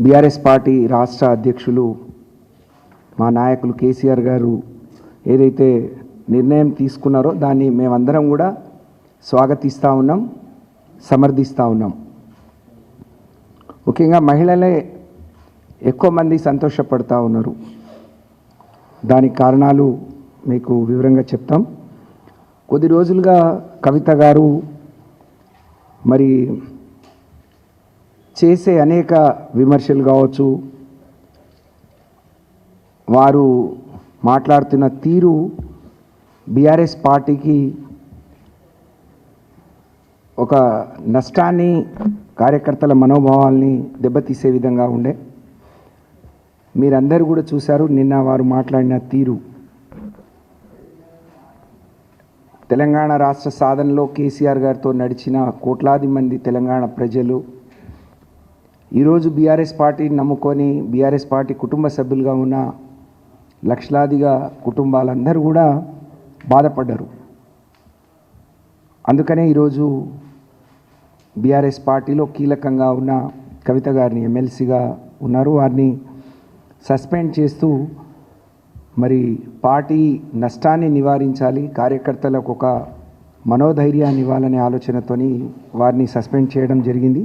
BRS party రాష్ట్ర అధ్యక్షులు మా నాయకులు కేసీఆర్ గారు ఏదైతే నిర్ణయం తీసుకున్నారో దాన్ని మేమందరం కూడా స్వాగతిస్తూ ఉన్నాం, సమర్థిస్తూ ఉన్నాం. ముఖ్యంగా మహిళలే ఎక్కువ మంది సంతోషపడుతూ ఉన్నారు. దానికి కారణాలు మీకు వివరంగా చెప్తాం. కొద్ది రోజులుగా కవిత గారు మరి చేసే అనేక విమర్శలు కావచ్చు, వారు మాట్లాడుతున్న తీరు బీఆర్ఎస్ పార్టీకి ఒక నష్టాన్ని, కార్యకర్తల మనోభావాల్ని దెబ్బతీసే విధంగా ఉండే. మీరందరూ కూడా చూశారు నిన్న వారు మాట్లాడిన తీరు. తెలంగాణ రాష్ట్ర సాధనలో కేసీఆర్ గారితో నడిచిన కోట్లాది మంది తెలంగాణ ప్రజలు ఈరోజు బీఆర్ఎస్ పార్టీని నమ్ముకొని బీఆర్ఎస్ పార్టీ కుటుంబ సభ్యులుగా ఉన్న లక్షలాదిగా కుటుంబాలందరూ కూడా బాధపడ్డారు. అందుకనే ఈరోజు బీఆర్ఎస్ పార్టీలో కీలకంగా ఉన్న కవిత గారిని ఎమ్మెల్సీగా ఉన్నారు, వారిని సస్పెండ్ చేస్తూ మరి పార్టీ నష్టాన్ని నివారించాలి, కార్యకర్తలకు ఒక మనోధైర్యాన్ని ఇవ్వాలనే ఆలోచనతోని వారిని సస్పెండ్ చేయడం జరిగింది.